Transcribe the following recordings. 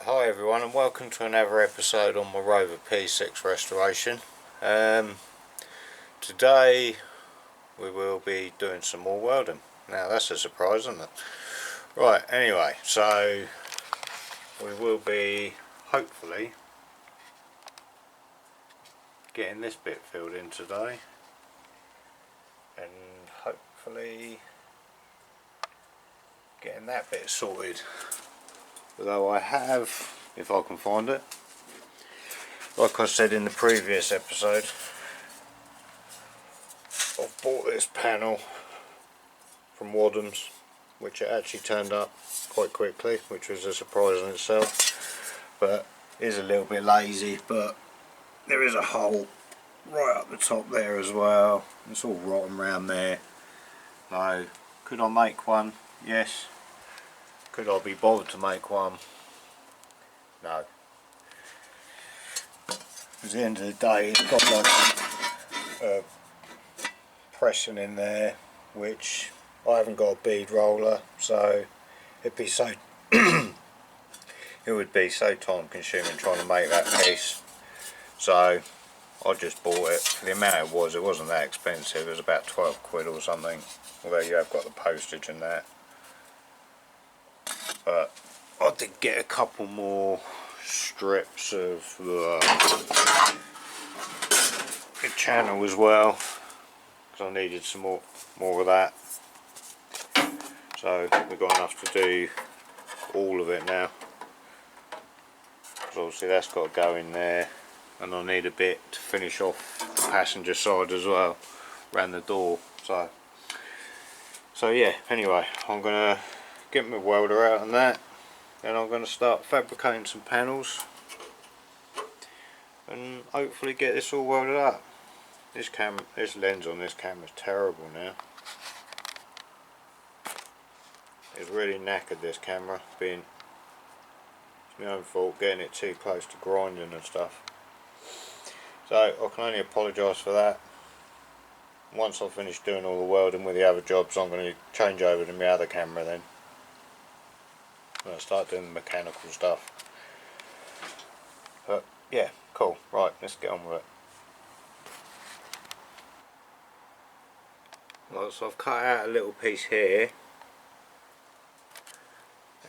Hi everyone, and welcome to another episode on my Rover P6 restoration. Today we will be doing some more welding. Now that's a surprise, isn't it? Right, anyway, so we will be hopefully getting this bit filled in today, and hopefully getting that bit sorted. Although I have, if I can find it, like I said in the previous episode, I've bought this panel from Wadham's, which it actually turned up quite quickly, which was a surprise in itself, but is a little bit lazy. But there is a hole right up the top there as well. It's all rotten around there. So could I make one? Yes. Could I be bothered to make one? No. At the end of the day, it's got like a pressing in there, which I haven't got a bead roller, so it'd be so it would be so time consuming trying to make that piece. So I just bought it. For the amount it wasn't that expensive. It was about 12 quid or something, although you have got the postage and that. But I did get a couple more strips of the channel as well, because I needed some more of that. So we've got enough to do all of it now, because obviously that's got to go in there, and I need a bit to finish off the passenger side as well, around the door. So yeah, anyway, I'm going to get my welder out and that, and I'm going to start fabricating some panels and hopefully get this all welded up. This lens on this camera is terrible now. It's really knackered, this camera. It's my own fault getting it too close to grinding and stuff. So I can only apologise for that. Once I finish doing all the welding with the other jobs, I'm going to change over to my other camera then. I'll start doing the mechanical stuff. But yeah, cool. Right, let's get on with it. Well, so I've cut out a little piece here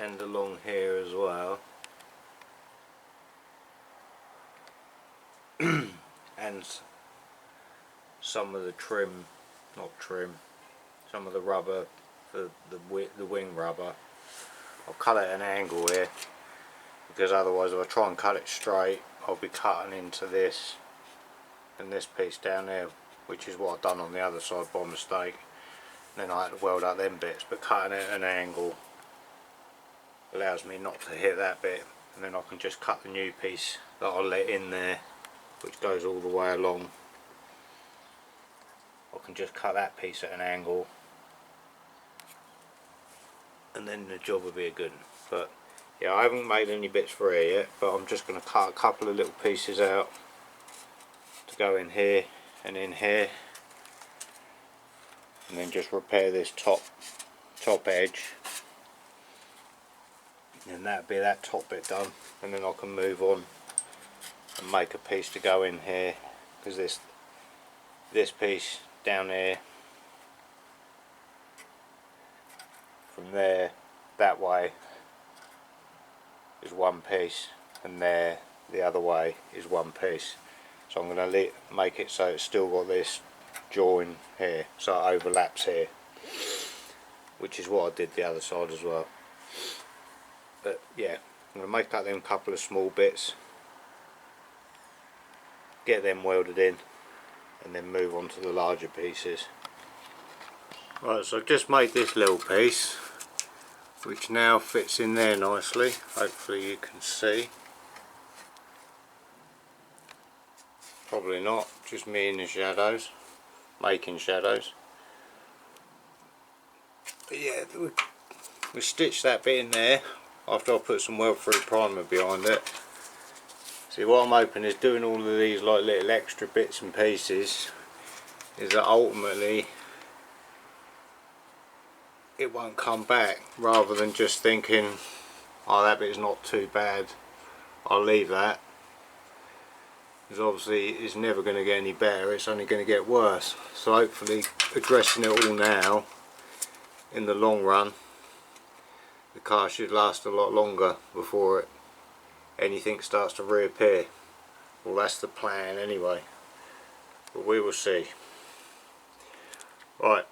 and along here as well, and some of the some of the rubber for the wing rubber. I'll cut it at an angle here, because otherwise if I try and cut it straight, I'll be cutting into this and this piece down there, which is what I've done on the other side by mistake. And then I had to weld up them bits, but cutting it at an angle allows me not to hit that bit, and then I can just cut the new piece that I'll let in there, which goes all the way along. I can just cut that piece at an angle, and then the job will be a good one. But yeah, I haven't made any bits for here yet, but I'm just going to cut a couple of little pieces out to go in here and in here, and then just repair this top edge, and that'll be that top bit done. And then I can move on and make a piece to go in here, because this piece down here, from there that way is one piece, and there the other way is one piece. So I'm going to make it so it's still got this join here, so it overlaps here, which is what I did the other side as well. But yeah, I'm going to make up them couple of small bits, get them welded in, and then move on to the larger pieces. Right, so I've just made this little piece, which now fits in there nicely. Hopefully you can see. Probably not, just me in the shadows, making shadows. But yeah, we stitched that bit in there after I put some weld-free primer behind it. See, what I'm hoping is doing all of these like little extra bits and pieces is that ultimately it won't come back, rather than just thinking, oh, that bit's not too bad, I'll leave that, because obviously it's never going to get any better, it's only going to get worse. So hopefully addressing it all now, in the long run, the car should last a lot longer before anything starts to reappear. Well, that's the plan anyway, but we will see. Right,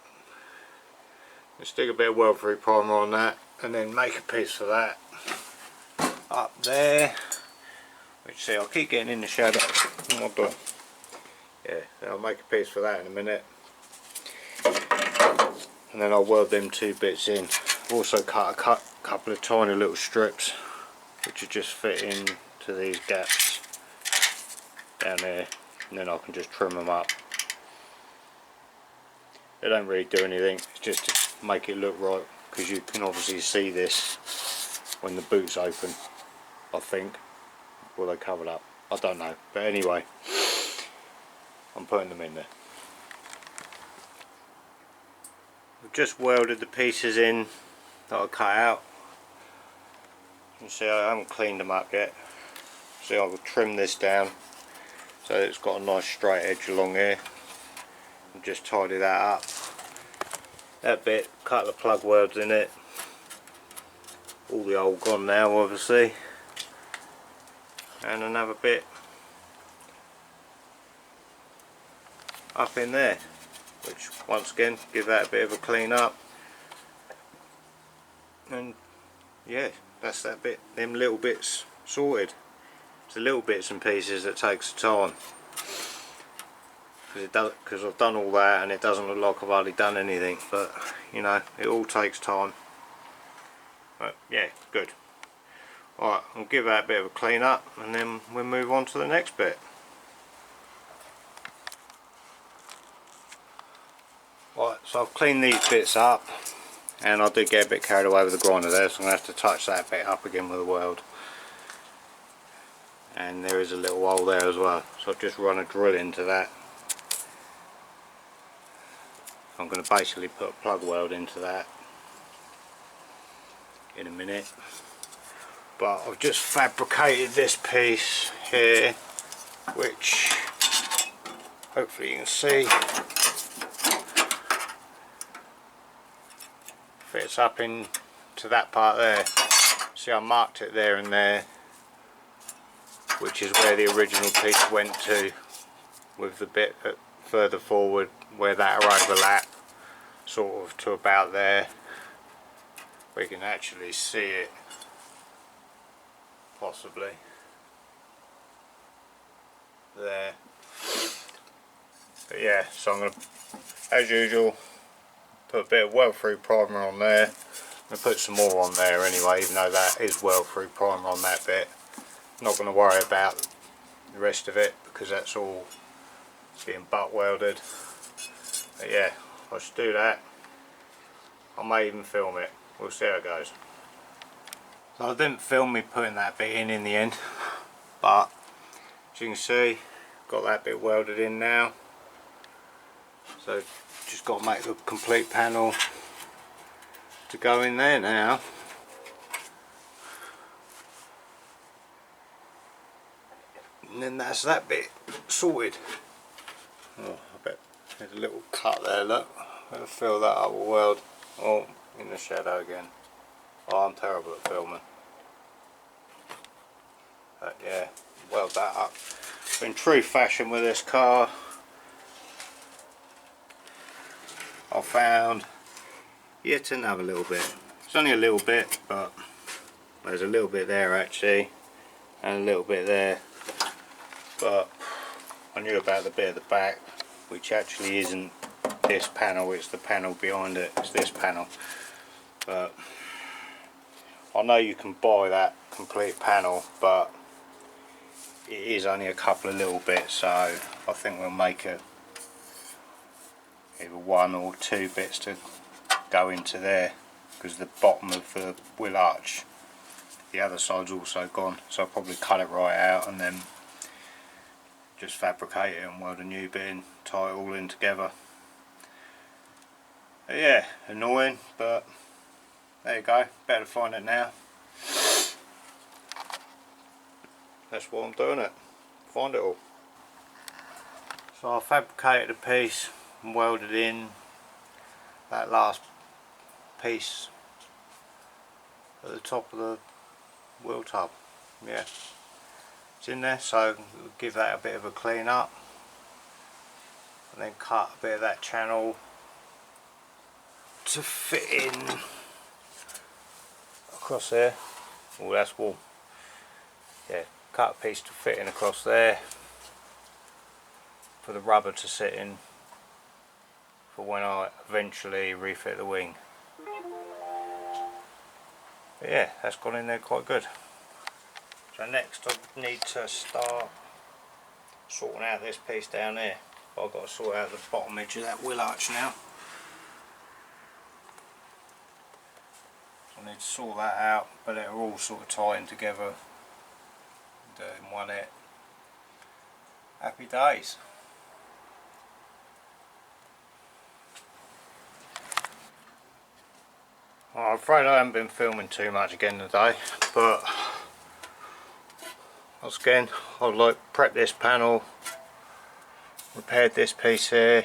let's stick a bit of weld free primer on that, and then make a piece for that up there. Which, see, I'll keep getting in the shadow. Yeah, I'll make a piece for that in a minute, and then I'll weld them two bits in. I've also cut a couple of tiny little strips which will just fit into these gaps down there, and then I can just trim them up. They don't really do anything, it's just to make it look right, because you can obviously see this when the boot's open, I think. Well, they covered up, I don't know, but anyway, I'm putting them in there. I've just welded the pieces in that I cut out. You can see I haven't cleaned them up yet. See, I will trim this down so it's got a nice straight edge along here, and just tidy that up. That bit, cut the plug welds in it, all the old gone now obviously, and another bit up in there, which once again give that a bit of a clean up. And yeah, that's that bit, them little bits sorted. It's the little bits and pieces that takes time, because I've done all that and it doesn't look like I've hardly done anything, but you know, it all takes time. But yeah, good. Alright, I'll give that a bit of a clean up, and then we'll move on to the next bit. Right, so I've cleaned these bits up, and I did get a bit carried away with the grinder there, so I'm going to have to touch that bit up again with a weld. And there is a little hole there as well, so I've just run a drill into that. I'm going to basically put a plug weld into that in a minute. But I've just fabricated this piece here, which hopefully you can see fits up into that part there. See, I marked it there and there, which is where the original piece went to, with the bit further forward where that'll overlap, sort of to about there. We can actually see it, possibly there. But yeah, so I'm going to, as usual, put a bit of weld free primer on there. I'm going to put some more on there anyway, even though that is weld free primer on that bit. I'm not going to worry about the rest of it, because that's all being butt welded. But yeah, I should do that. I may even film it, we'll see how it goes. So I didn't film me putting that bit in the end, but as you can see, got that bit welded in now. So just got to make the complete panel to go in there now. And then that's that bit sorted. Oh, I bet there's a little cut there, look. I'll fill that up with weld. Oh, in the shadow again. Oh, I'm terrible at filming. But yeah, weld that up. In true fashion with this car, I found yet another little bit. It's only a little bit, but there's a little bit there actually, and a little bit there. But I knew about the bit at the back, which actually isn't this panel, it's the panel behind it, it's this panel. But I know you can buy that complete panel, but it is only a couple of little bits, so I think we'll make either one or two bits to go into there, because the bottom of the wheel arch, the other side's also gone, so I'll probably cut it right out and then just fabricate it and weld a new bit in, tie it all in together. But yeah, annoying, but there you go, better find it now. that's why I'm doing it. Find it all. So I fabricated a piece and welded in that last piece at the top of the wheel tub. Yeah, it's in there, so we'll give that a bit of a clean up and then cut a bit of that channel to fit in across there. Oh, that's warm. Yeah, cut a piece to fit in across there for the rubber to sit in for when I eventually refit the wing. But yeah, that's gone in there quite good. So next I need to start sorting out this piece down there. I've got to sort out the bottom edge of that wheel arch now. So I need to sort that out, but it'll all sort of tie in together in one hit. Happy days. Well, I'm afraid I haven't been filming too much again today, but once again I've like prepped this panel, repaired this piece here.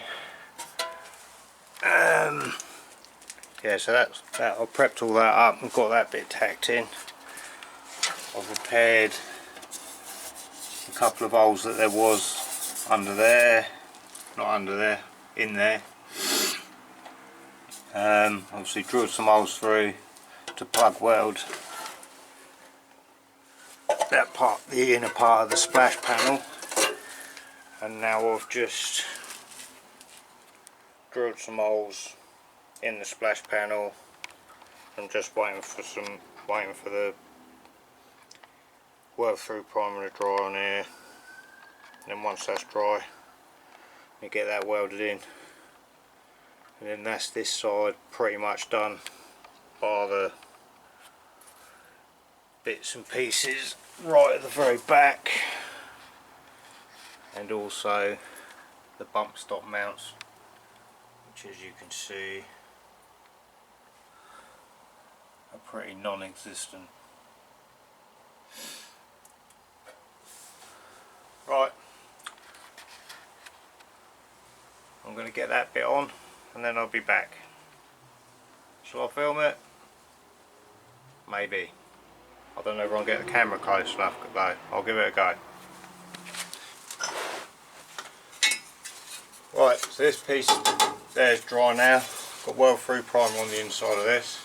Yeah, so that I've prepped all that up and got that bit tacked in. I've repaired a couple of holes that there was under there, not under there, in there. Obviously drilled some holes through to plug weld that part, the inner part of the splash panel, and now I've just drilled some holes in the splash panel. I'm just waiting for the weld through primer to dry on here, and then once that's dry you get that welded in. And then that's this side pretty much done, bar the bits and pieces right at the very back, and also the bump stop mounts, which as you can see are pretty non-existent. Right, I'm going to get that bit on and then I'll be back. Shall I film it? Maybe. I don't know if I'll get the camera close enough though. I'll give it a go. Right, so this piece there's dry now. Got weld through primer on the inside of this.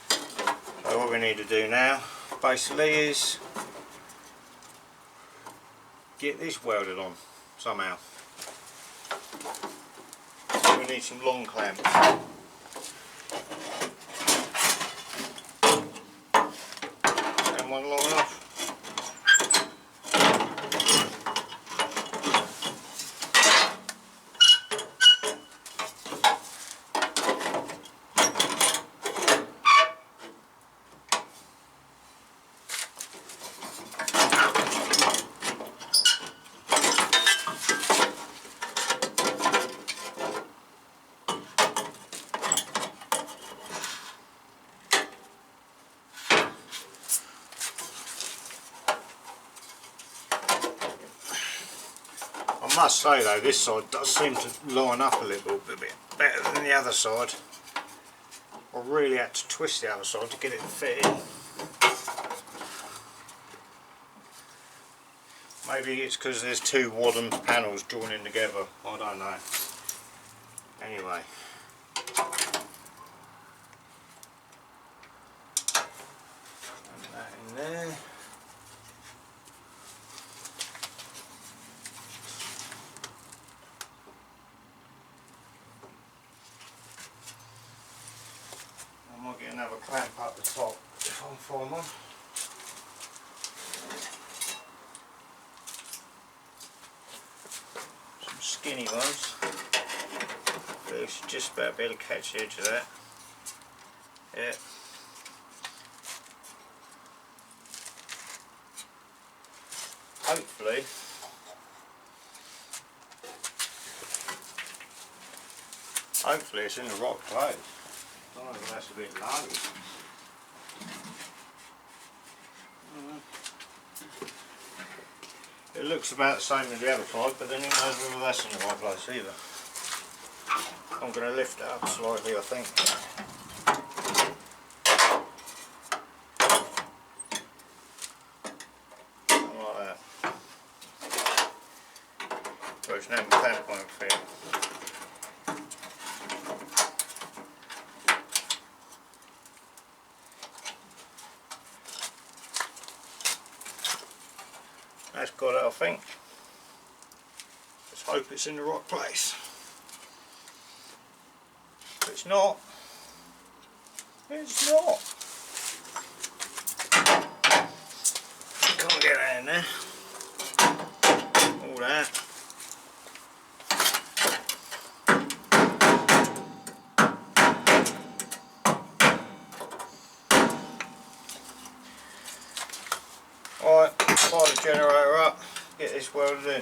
So what we need to do now basically is get this welded on somehow. So we need some long clamps. And one long enough. I must say though, this side does seem to line up a little bit better than the other side. I really had to twist the other side to get it to fit in. Maybe it's because there's two wadded panels joining together, I don't know. Anyway. Put that in there. I might get another clamp up the top if I can find one. Some skinny ones. But it should just about be able to catch the edge of that. Yeah. Hopefully it's in the right place. I don't know if that's a bit low. It looks about the same as the other side, but then who knows whether that's in the right place either. I'm going to lift it up slightly, I think. Like that. Whereas now my pen won't fit. That's got it, I think. Let's hope it's in the right place. If it's not, it's not. Can't get that in there. All that. Alright, fire the generator up, get this welded in.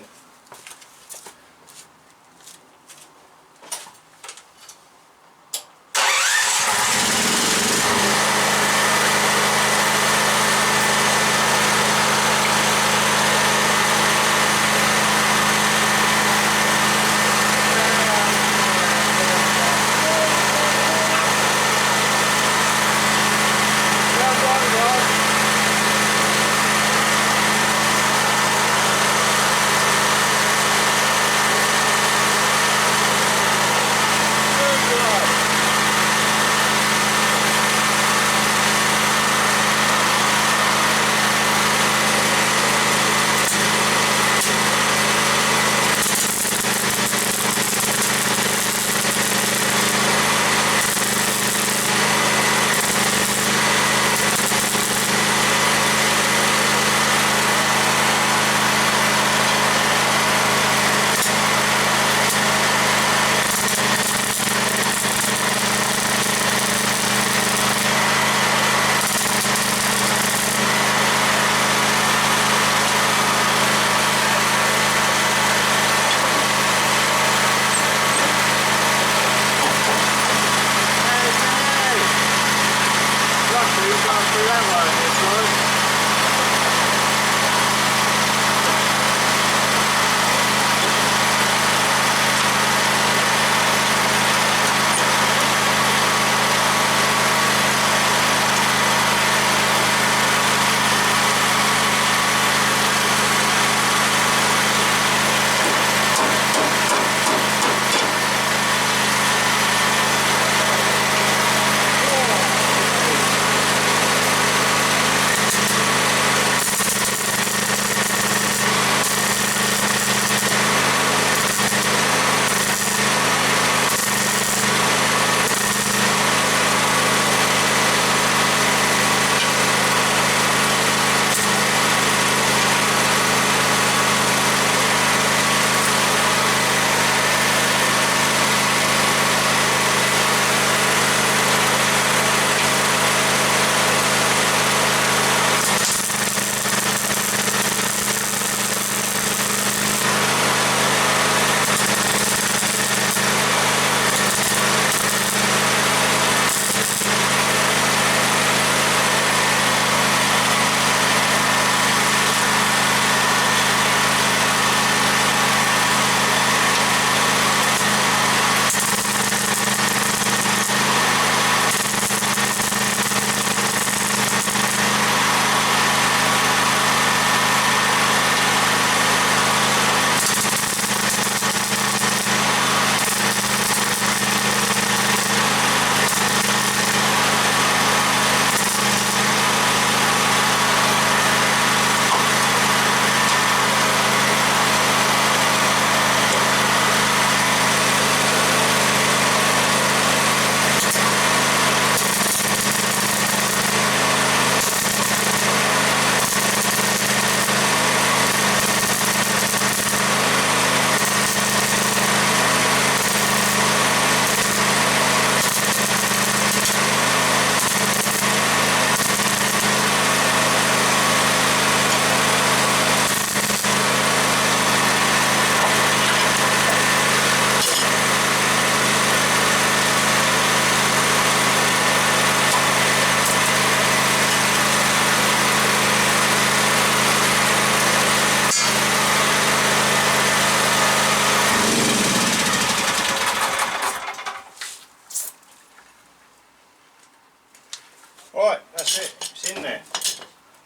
It's in there.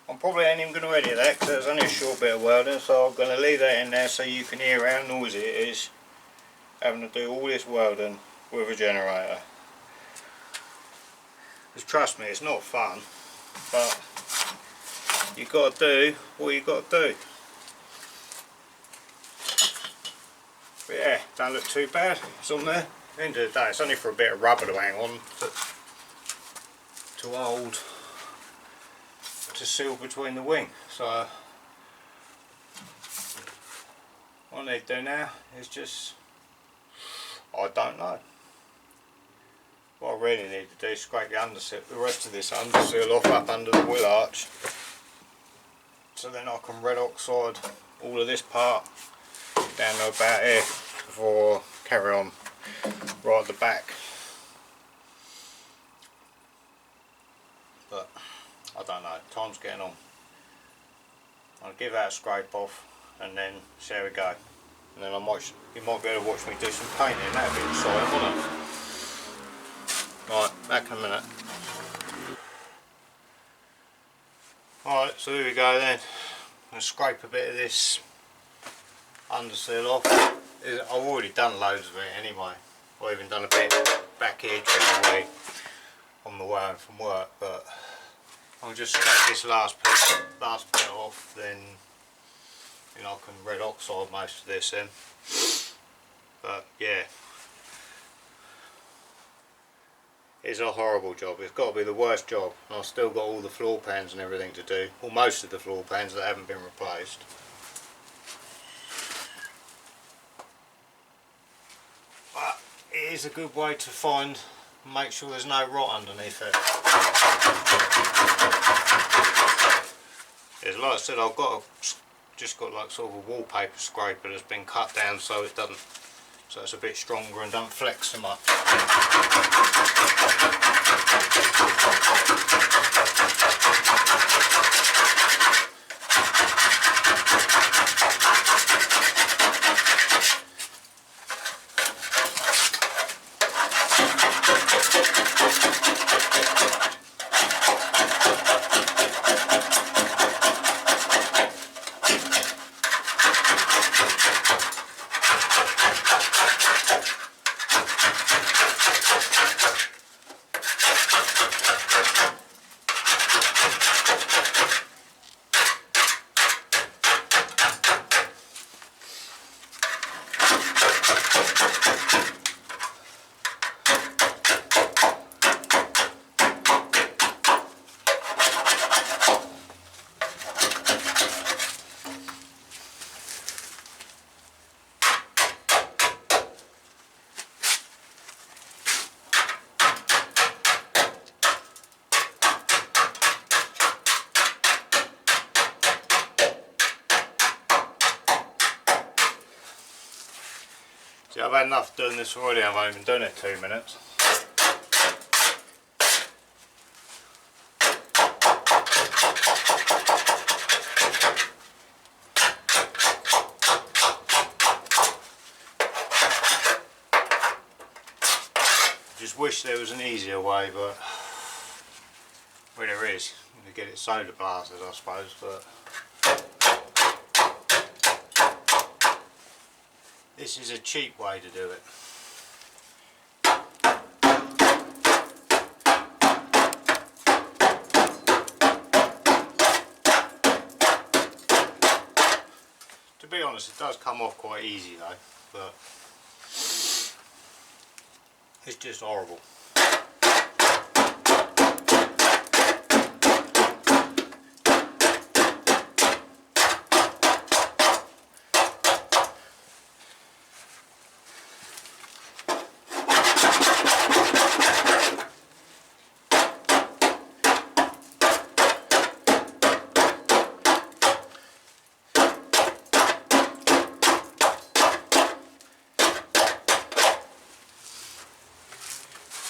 I'm probably ain't even going to edit that because it's only a short bit of welding, so I'm going to leave that in there so you can hear how noisy it is having to do all this welding with a generator. Because trust me, it's not fun, but you've got to do what you've got to do. But yeah, don't look too bad, it's on there. At the end of the day, it's only for a bit of rubber to hang on, to hold, to seal between the wing. So what I need to do now is just, I don't know. What I really need to do is scrape the underseal, the rest of this underseal off up under the wheel arch, so then I can red oxide all of this part down to about here before I carry on right at the back. But I don't know, time's getting on. I'll give that a scrape off and then see how we go. And then you might be able to watch me do some painting. That'd be exciting, wouldn't it? Right, back in a minute. Alright, so here we go then. I'm going to scrape a bit of this underseal off. I've already done loads of it anyway. I've even done a bit back here during the week on the way home from work, but I'll just scrape this last bit off, then I can red oxide most of this in. But yeah, it's a horrible job. It's got to be the worst job, and I've still got all the floor pans and everything to do, or most of the floor pans that haven't been replaced. But it is a good way to make sure there's no rot underneath it. It's like I said, I've just got like sort of a wallpaper scraper that's been cut down so it's a bit stronger and don't flex so much. See, I've had enough doing this already. I've only been doing it 2 minutes. Just wish there was an easier way, but well, there is. To get it soda blasted, I suppose, but this is a cheap way to do it. To be honest, it does come off quite easy though, but it's just horrible.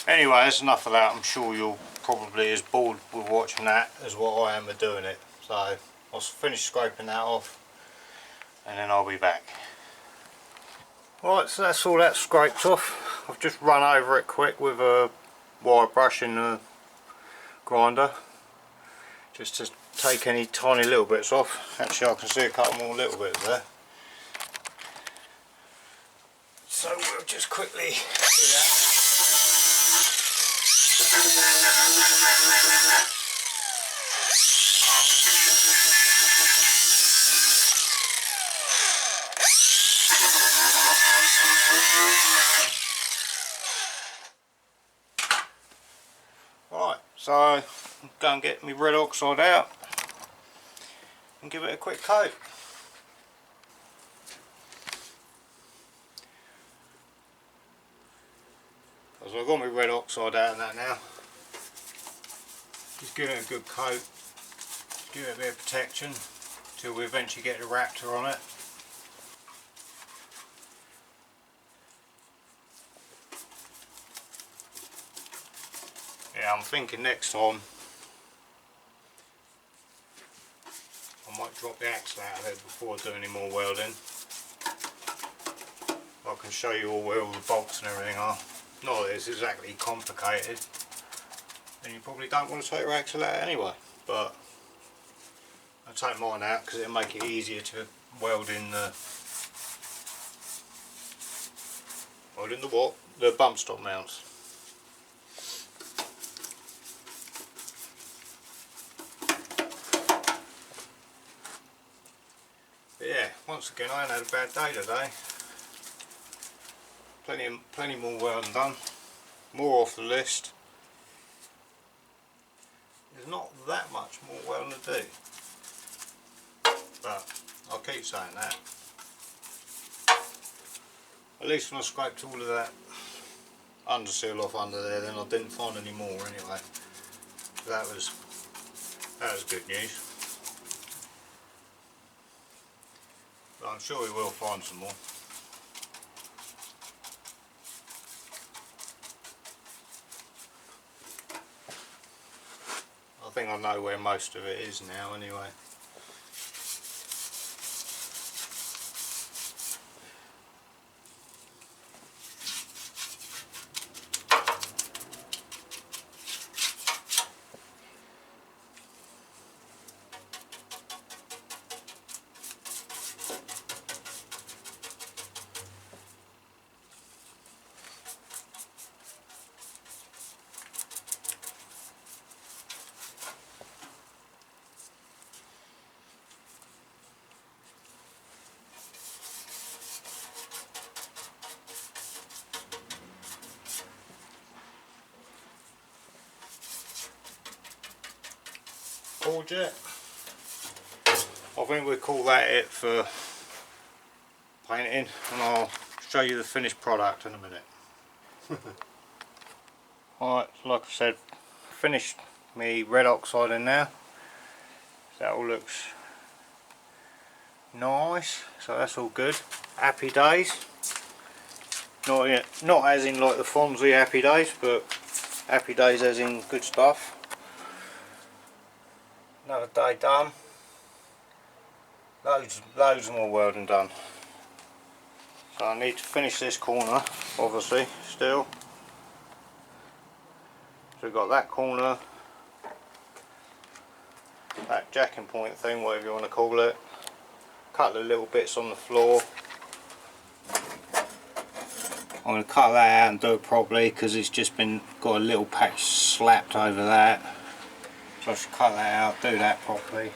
Anyway, that's enough of that. I'm sure you're probably as bored with watching that as what I am with doing it. So I'll finish scraping that off and then I'll be back. Right, so that's all that scraped off. I've just run over it quick with a wire brush in the grinder. just to take any tiny little bits off. Actually I can see a couple more little bits there. So we'll just quickly do that. Right, so go and get my red oxide out and give it a quick coat. So I've got my red oxide out and that now. Just give it a good coat, give it a bit of protection till we eventually get the Raptor on it. Yeah, I'm thinking next time I might drop the axle out of it before I do any more welding. I can show you all where all the bolts and everything are. Not that it's exactly complicated, and you probably don't want to take your axle out anyway, but I'll take mine out because it'll make it easier to weld in the what? The bump stop mounts. But yeah, once again I ain't had a bad day today. Plenty more welding done. More off the list. There's not that much more welding to do, but I'll keep saying that. At least when I scraped all of that underseal off under there, then I didn't find any more anyway. So that was good news. But I'm sure we will find some more. I think I know where most of it is now anyway. Jet. I think we'll call that it for painting, and I'll show you the finished product in a minute. Alright, so like I said, finished me red oxide in now. So that all looks nice, so that's all good. Happy days. Not as in like the Fonzie happy days, but happy days as in good stuff. Another day done. Loads more welding done. So I need to finish this corner, obviously, still. So we've got that corner, that jacking point thing, whatever you want to call it. A couple of little bits on the floor. I'm going to cut that out and do it properly because it's just got a little patch slapped over that. So I should cut that out, do that properly,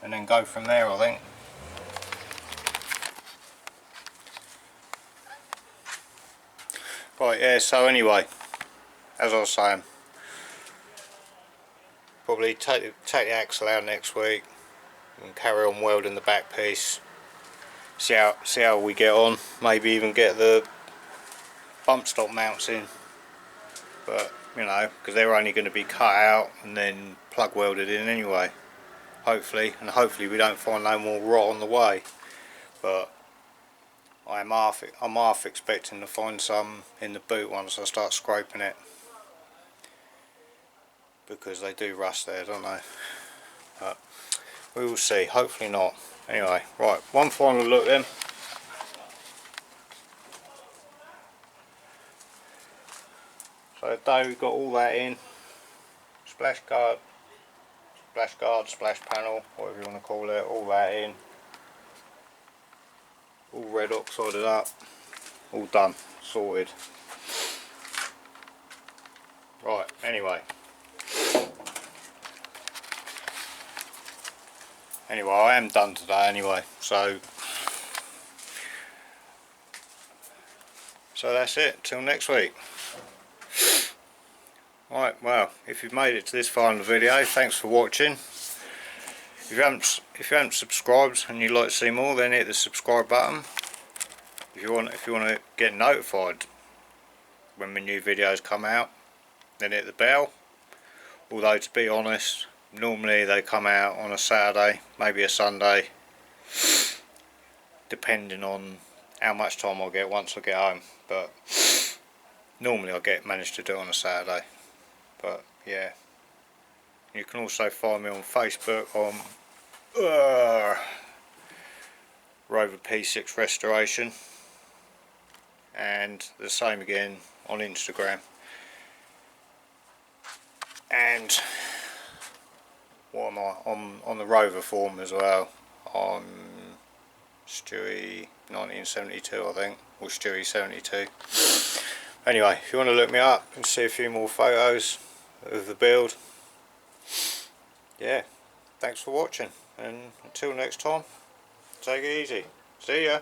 and then go from there, I think. Right, yeah, so anyway, as I was saying, probably take the axle out next week and carry on welding the back piece. See how we get on, maybe even get the bump stop mounts in. But, you know, because they're only going to be cut out and then plug welded in anyway, hopefully, and hopefully we don't find no more rot on the way. But I'm half expecting to find some in the boot once I start scraping it, because they do rust there, don't they? But we will see, hopefully not. Anyway, right, one final look then. So today we've got all that in, splashguard, splash guard, splash panel, whatever you want to call it, all that in. All red oxided up, all done, sorted. Right, anyway. I am done today anyway, so that's it, till next week. Right, well, if you've made it to this far in the video, thanks for watching. If you haven't subscribed and you'd like to see more, then hit the subscribe button. If you want to get notified when my new videos come out, then hit the bell. Although, to be honest, normally they come out on a Saturday, maybe a Sunday, depending on how much time I'll get once I get home. But normally I manage to do it on a Saturday. But yeah, you can also find me on Facebook on Rover P6 Restoration, and the same again on Instagram. And what am I on the Rover forum as well, on Stewie 1972 I think, or Stewie 72. Anyway, if you want to look me up and see a few more photos of the build, yeah, thanks for watching, and until next time, take it easy. See ya.